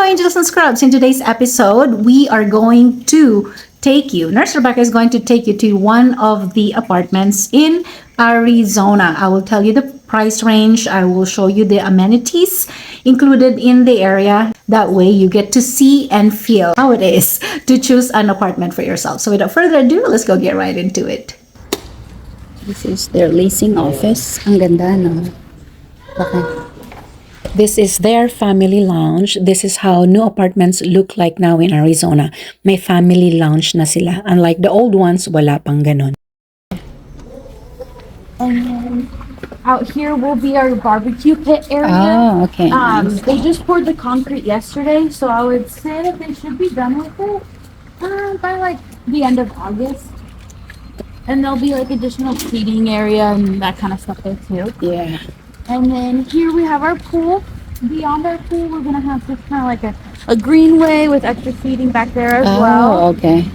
Hello, angels and scrubs. In today's episode, we are going to Nurse Rebecca is going to take you to one of the apartments in Arizona. I will tell you the price range. I will show you the amenities included in the area. That way you get to see and feel how it is to choose an apartment for yourself. So without further ado, let's go get right into it. This is their leasing office. Ang ganda, no? Okay. This is their family lounge. This is how new apartments look like now in Arizona. May family lounge na sila. Unlike the old ones, wala pang ganon. And then out here will be our barbecue pit area. Oh, okay. Nice. They just poured the concrete yesterday, so I would say that they should be done with it by like the end of August. And there'll be like additional seating area and that kind of stuff there too. Yeah. And then here we have our pool. Beyond our pool, we're gonna have just kind of like a greenway with extra seating back there as well. Oh, okay.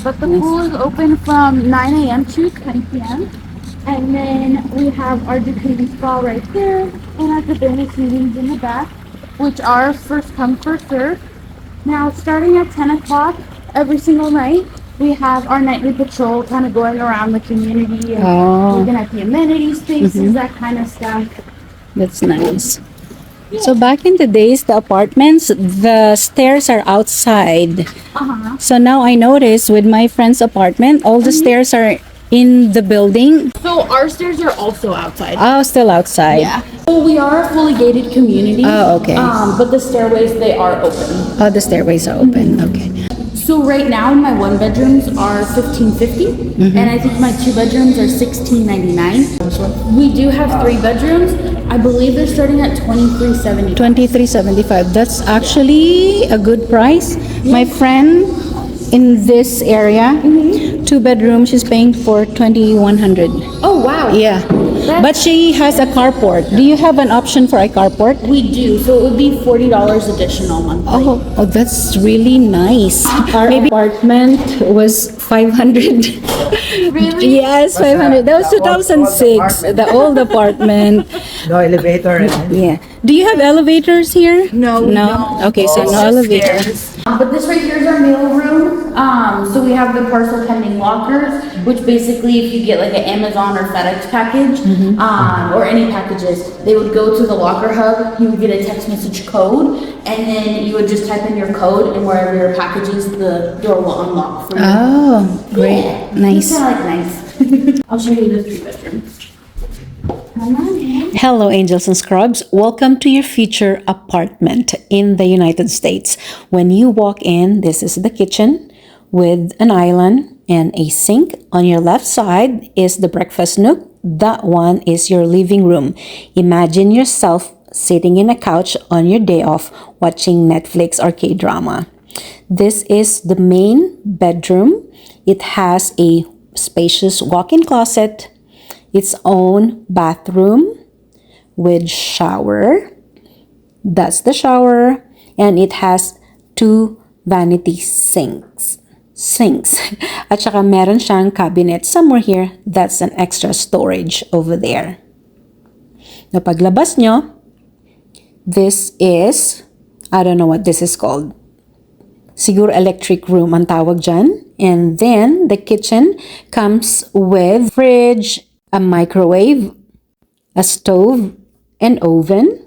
But the pool is open from 9 a.m. to 10 p.m. And then we have our jacuzzi spa right there, and our cabana seatings in the back, which are first come, first serve. Now, starting at 10 o'clock every single night, we have our nightly patrol kind of going around the community and looking at the amenity spaces, that kind of stuff. That's nice. So back in the days, the apartments, the stairs are outside. So now I notice with my friend's apartment, all the stairs are in the building. So our stairs are also outside. Oh, still outside. Yeah. So we are a fully gated community. Oh, okay. But the stairways, they are open. Oh, the stairways are open. Okay. So right now my one bedrooms are $1,550, and I think my two bedrooms are $1,699. We do have three bedrooms. I believe they're starting at $2,370. $2,375. That's actually a good price. My friend in this area, two bedrooms, she's paying for $2,100. Oh wow! Yeah, but she has a carport. Do you have an option for a carport? We do. So it would be $40 additional monthly. Oh, that's really nice. Our apartment was 500. Really? Yes, 500. That was 2006. The old apartment. No elevator. Yeah. Do you have elevators here? No. Okay, so no elevators. But this right here is our mail room. So we have the parcel pending lockers, which basically if you get like an Amazon or FedEx package, or any packages, they would go to the locker hub, you would get a text message code, and then you would just type in your code, and wherever your package is, the door will unlock for you. Oh, great. Yeah, Nice. It's kind of like nice. I'll show you the three bedrooms. Come on in. Hello, angels and scrubs. Welcome to your future apartment in the United States. When you walk in, this is the kitchen with an island and a sink. On your left side is the breakfast nook. That one is your living room. Imagine yourself sitting in a couch on your day off watching Netflix or K-drama. This is the main bedroom. It has a spacious walk-in closet, its own bathroom with shower. That's the shower. And it has two vanity sinks. At saka meron siyang cabinet somewhere here. That's an extra storage over there. Na paglabas nyo, this is, I don't know what this is called. Siguro electric room ang tawag dyan. And then the kitchen comes with fridge, a microwave, a stove, an oven,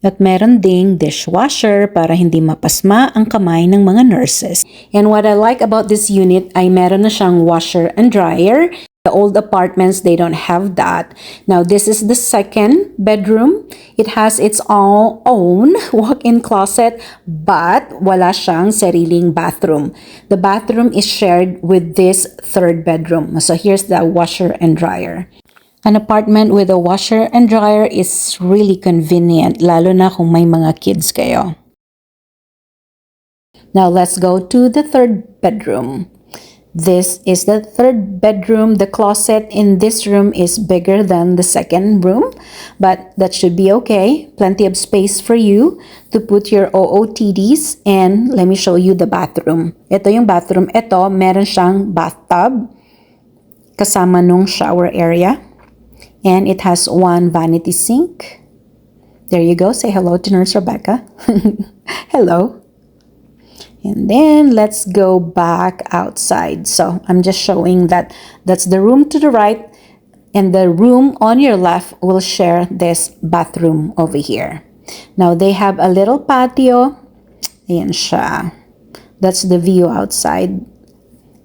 at meron ding dishwasher para hindi mapasma ang kamay ng mga nurses. And what I like about this unit ay meron na siyang washer and dryer. The old apartments, they don't have that. Now, this is the second bedroom. It has its own walk-in closet, but wala siyang sariling bathroom. The bathroom is shared with this third bedroom. So here's the washer and dryer. An apartment with a washer and dryer is really convenient, lalo na kung may mga kids kayo. Now, let's go to the third bedroom. This is the third bedroom. The closet in this room is bigger than the second room, but that should be okay. Plenty of space for you to put your OOTDs, and let me show you the bathroom. Ito yung bathroom. Ito, meron siyang bathtub kasama nung shower area. And it has one vanity sink, There you go. Say hello to Nurse Rebecca. Hello. And then let's go back outside. So I'm just showing that that's the room to the right, and the room on your left will share this bathroom over here. Now they have a little patio. Ayan siya. That's the view outside.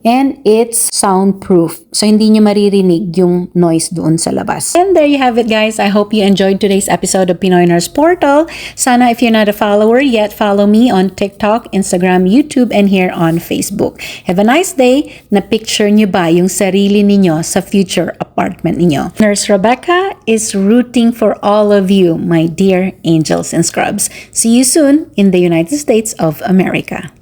And it's soundproof. So, hindi nyo maririnig yung noise doon sa labas. And there you have it, guys. I hope you enjoyed today's episode of Pinoy Nurse Portal. Sana if you're not a follower yet, follow me on TikTok, Instagram, YouTube, and here on Facebook. Have a nice day. Na-picture nyo ba yung sarili ninyo sa future apartment ninyo? Nurse Rebecca is rooting for all of you, my dear angels and scrubs. See you soon in the United States of America.